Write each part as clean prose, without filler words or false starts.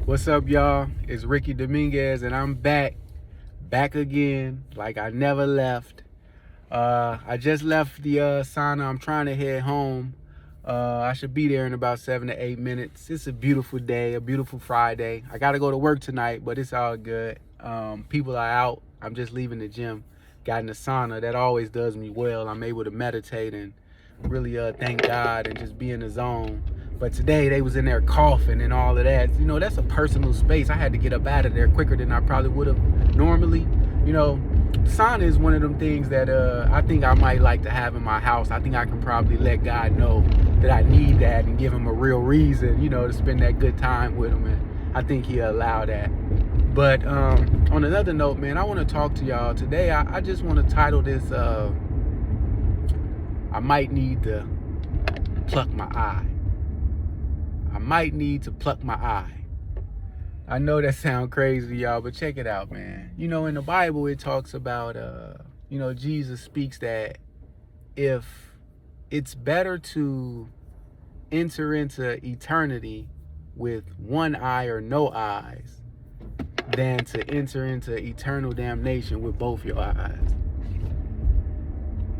What's up, y'all? It's Ricky Dominguez, and I'm back again, like I never left. I just left the sauna. I'm trying to head home. I should be there in about 7 to 8 minutes. It's a beautiful day, a beautiful Friday. I got to go to work tonight, but it's all good. People are out. I'm just leaving the gym. Got in the sauna. That always does me well. I'm able to meditate and really thank God and just be in the zone. But today they was in there coughing and all of that. That's a personal space. I had to get up out of there quicker than I probably would have normally. Sauna is one of them things that I think I might like to have in my house. I think I can probably let God know that I need that and give him a real reason, to spend that good time with him. And I think he'll allow that. But on another note, man, I want to talk to y'all today. I just want to title this, I might need to pluck my eye. I might need to pluck my eye. I know that sounds crazy, y'all, but check it out, man. In the Bible, it talks about, Jesus speaks that if it's better to enter into eternity with one eye or no eyes than to enter into eternal damnation with both your eyes.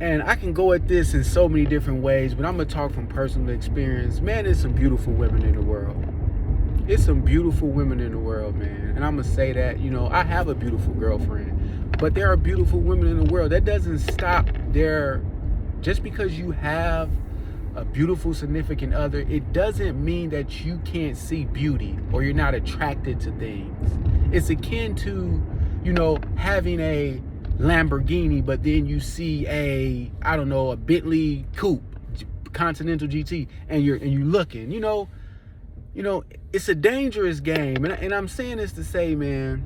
And I can go at this in so many different ways, but I'm going to talk from personal experience. Man, there's some beautiful women in the world. It's some beautiful women in the world, man. And I'm going to say that, I have a beautiful girlfriend. But there are beautiful women in the world. That doesn't stop there. Just because you have a beautiful significant other, it doesn't mean that you can't see beauty or you're not attracted to things. It's akin to, having a Lamborghini, but then you see a Bentley coupe, Continental GT, and you're looking, it's a dangerous game. And I'm saying this to say, man,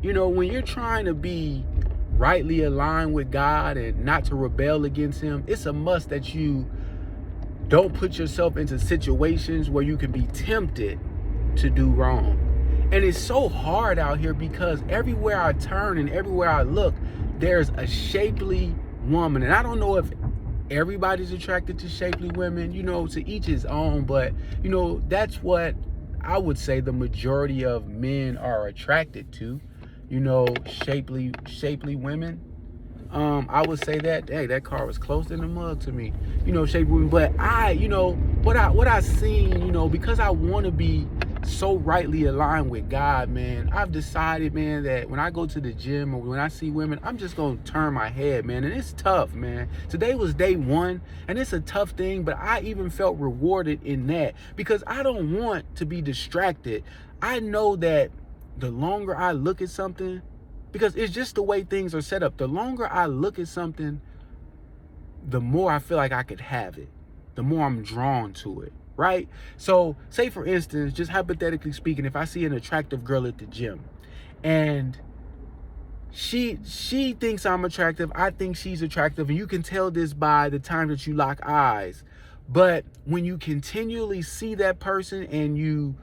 when you're trying to be rightly aligned with God and not to rebel against him, it's a must that you don't put yourself into situations where you can be tempted to do wrong. And it's so hard out here because everywhere I turn and everywhere I look, there's a shapely woman. And I don't know if everybody's attracted to shapely women, to each his own. But, that's what I would say the majority of men are attracted to, shapely women. I would say that, hey, that car was close in the mug to me, shapely women. But what I seen, because I want to be so rightly aligned with God, man, I've decided, man, that when I go to the gym or when I see women, I'm just going to turn my head, man. And it's tough, man. Today was day one, and it's a tough thing, but I even felt rewarded in that because I don't want to be distracted. I know that the longer I look at something, because it's just the way things are set up, the longer I look at something, the more I feel like I could have it, the more I'm drawn to it. Right? So say for instance, just hypothetically speaking, if I see an attractive girl at the gym and she thinks I'm attractive, I think she's attractive, and you can tell this by the time that you lock eyes. But when you continually see that person and you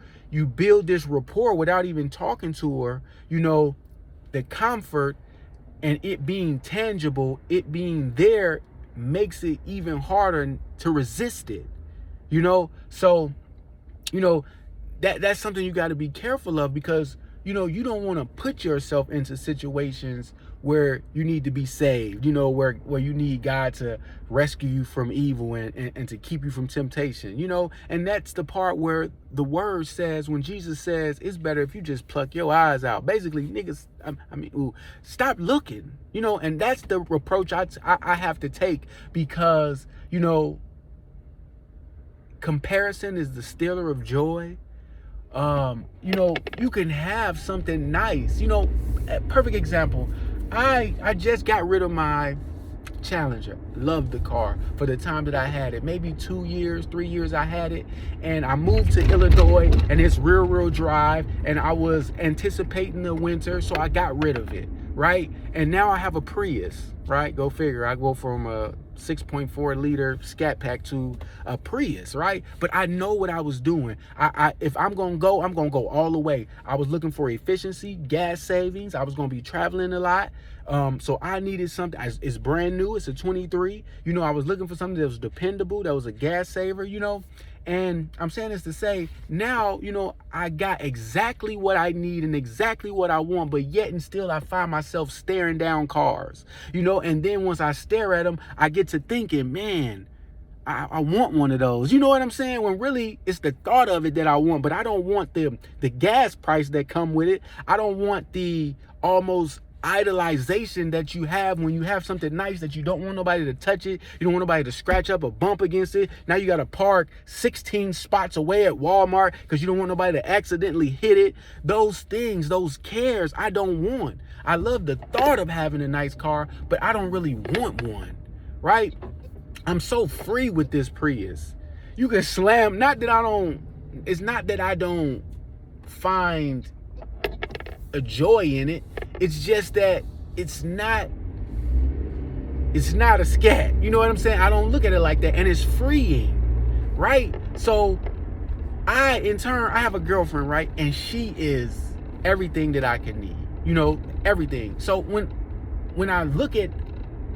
build this rapport without even talking to her, the comfort and it being tangible, it being there makes it even harder to resist it. So that's something you got to be careful of because you don't want to put yourself into situations where you need to be saved, where you need God to rescue you from evil and to keep you from temptation, and that's the part where the word says, when Jesus says it's better if you just pluck your eyes out, basically, niggas, stop looking, and that's the approach I have to take because, comparison is the stealer of joy. You can have something nice. A perfect example. I just got rid of my Challenger. Loved the car for the time that I had it. Maybe 2 years, 3 years I had it. And I moved to Illinois and it's rear-wheel drive. And I was anticipating the winter, so I got rid of it, right? And now I have a Prius, right? Go figure. I go from a 6.4 liter Scat Pack to a Prius, right? But I know what I was doing. If I'm gonna go all the way. I was looking for efficiency, gas savings. I was gonna be traveling a lot. So I needed something. It's brand new. It's a 23. I was looking for something that was dependable, that was a gas saver, And I'm saying this to say, now, I got exactly what I need and exactly what I want, but yet and still I find myself staring down cars, and then once I stare at them, I get to thinking, man, I want one of those. You know what I'm saying? When really it's the thought of it that I want, but I don't want the gas price that come with it. I don't want the almost idolization that you have when you have something nice that you don't want nobody to touch it. You don't want nobody to scratch up or bump against it. Now you got to park 16 spots away at Walmart because you don't want nobody to accidentally hit it. Those things, those cares, I don't want. I love the thought of having a nice car, but I don't really want one, right? I'm so free with this Prius. You can slam, it's not that I don't find a joy in it. It's just that it's not a scat. You know what I'm saying? I don't look at it like that. And it's freeing, right? So in turn, I have a girlfriend, right? And she is everything that I can need, everything. So when I look at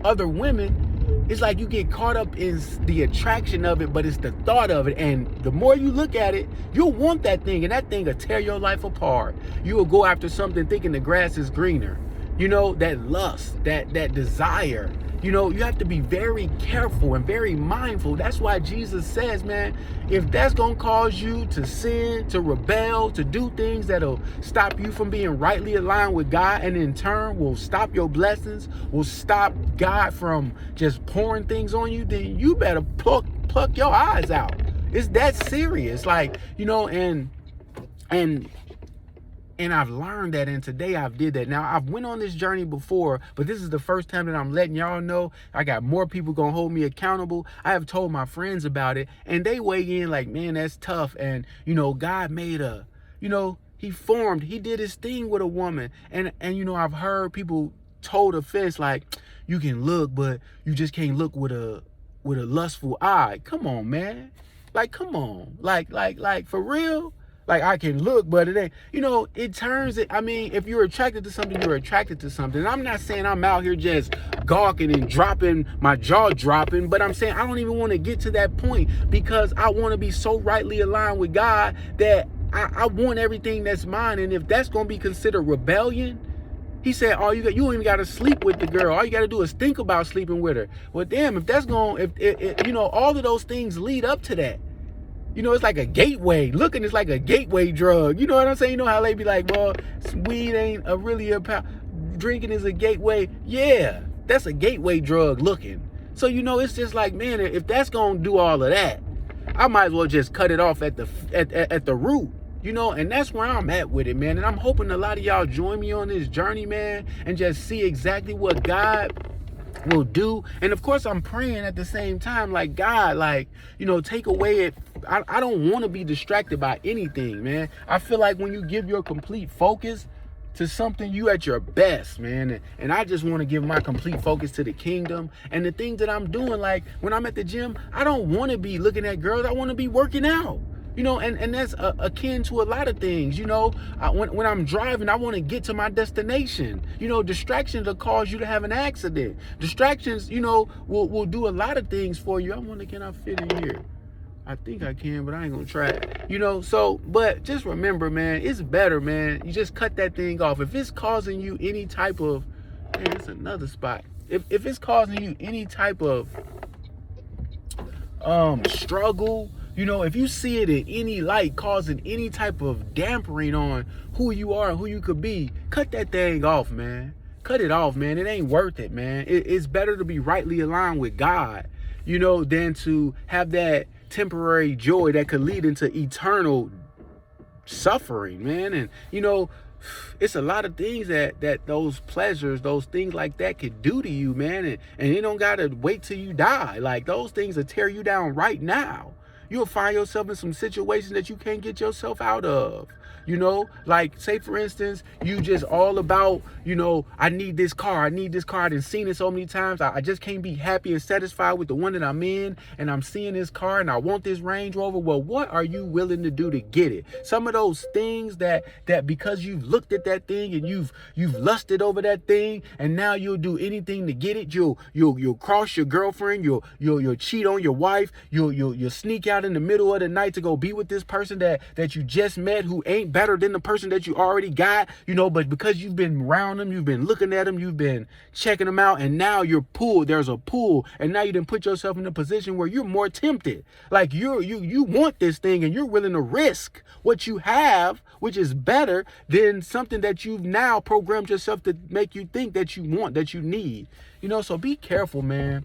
other women, it's like you get caught up in the attraction of it, but it's the thought of it. And the more you look at it, you'll want that thing, and that thing will tear your life apart. You will go after something thinking the grass is greener. That lust, that desire. You have to be very careful and very mindful. That's why Jesus says, man, if that's going to cause you to sin, to rebel, to do things that'll stop you from being rightly aligned with God, and in turn will stop your blessings, will stop God from just pouring things on you, then you better pluck your eyes out. It's that serious. And I've learned that, and today I've did that. Now, I've went on this journey before, but this is the first time that I'm letting y'all know. I got more people gonna hold me accountable. I have told my friends about it, and they weigh in like, man, that's tough. And, God made he did his thing with a woman. And I've heard people told offense, like, you can look, but you just can't look with a lustful eye. Come on, man. Like, come on. Like for real? Like, I can look, but it ain't, it turns it. I mean, if you're attracted to something, you're attracted to something. And I'm not saying I'm out here just gawking and dropping, my jaw dropping, but I'm saying I don't even want to get to that point, because I want to be so rightly aligned with God that I want everything that's mine. And if that's going to be considered rebellion, he said, you don't even got to sleep with the girl. All you got to do is think about sleeping with her. Well, damn, if that's going, all of those things lead up to that. It's like a gateway. Looking is like a gateway drug. You know what I'm saying? You know how they be like, well, weed ain't drinking is a gateway. Yeah, that's a gateway drug, looking. So, it's just like, man, if that's going to do all of that, I might as well just cut it off at the root. And that's where I'm at with it, man. And I'm hoping a lot of y'all join me on this journey, man, and just see exactly what God will do. And of course, I'm praying at the same time, like, God, take away it. I don't want to be distracted by anything, man. I feel like when you give your complete focus to something, you at your best, man. And I just want to give my complete focus to the kingdom and the things that I'm doing. Like, when I'm at the gym, I don't want to be looking at girls. I want to be working out. And that's akin to a lot of things. When I'm driving, I want to get to my destination. Distractions will cause you to have an accident. Distractions, will do a lot of things for you. I wonder, can I fit in here? I think I can, but I ain't gonna try it. But just remember, man, it's better, man. You just cut that thing off. If it's causing you any type of, man, it's another spot. If it's causing you any type of struggle, if you see it in any light causing any type of dampering on who you are and who you could be, cut that thing off, man. Cut it off, man. It ain't worth it, man. It's better to be rightly aligned with God, than to have that temporary joy that could lead into eternal suffering, man. And, it's a lot of things that those pleasures, those things like that could do to you, man. And you don't got to wait till you die. Like, those things will tear you down right now. You'll find yourself in some situations that you can't get yourself out of. Like, say for instance, you just all about, I need this car. I've seen it so many times. I just can't be happy and satisfied with the one that I'm in, and I'm seeing this car and I want this Range Rover. Well, what are you willing to do to get it? Some of those things that because you've looked at that thing and you've lusted over that thing, and now you'll do anything to get it. You'll cross your girlfriend. You'll cheat on your wife. You'll sneak out out in the middle of the night to go be with this person that you just met, who ain't better than the person that you already got, but because you've been around them, you've been looking at them, you've been checking them out, and now you're pulled. There's a pull, and now you done put yourself in a position where you're more tempted. Like you want this thing, and you're willing to risk what you have, which is better than something that you've now programmed yourself to make you think that you want, that you need. So be careful, man.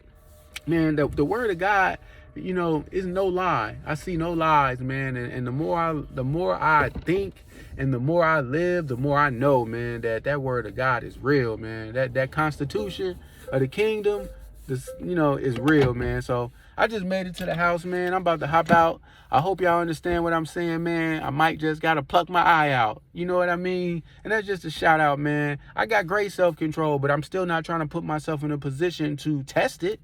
Man, the word of God, is no lie. I see no lies, man. And the more I think and the more I live, the more I know, man, that word of God is real, man. That constitution of the kingdom, is real, man. So I just made it to the house, man. I'm about to hop out. I hope y'all understand what I'm saying, man. I might just gotta pluck my eye out. You know what I mean? And that's just a shout out, man. I got great self-control, but I'm still not trying to put myself in a position to test it.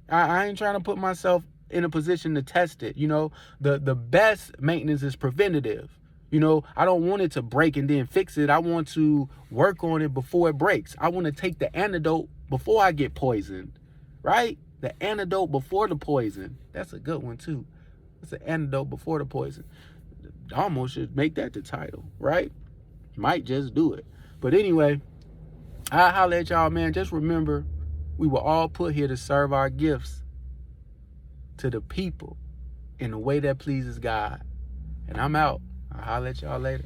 I ain't trying to put myself in a position to test it. The best maintenance is preventative. I don't want it to break and then fix it. I want to work on it before it breaks. I want to take the antidote before I get poisoned, right? The antidote before the poison. That's a good one too. It's an antidote before the poison. I almost should make that the title, right? Might just do it. But anyway, I'll holler at y'all, man. Just remember, we were all put here to serve our gifts to the people in a way that pleases God. And I'm out. I'll holler at y'all later.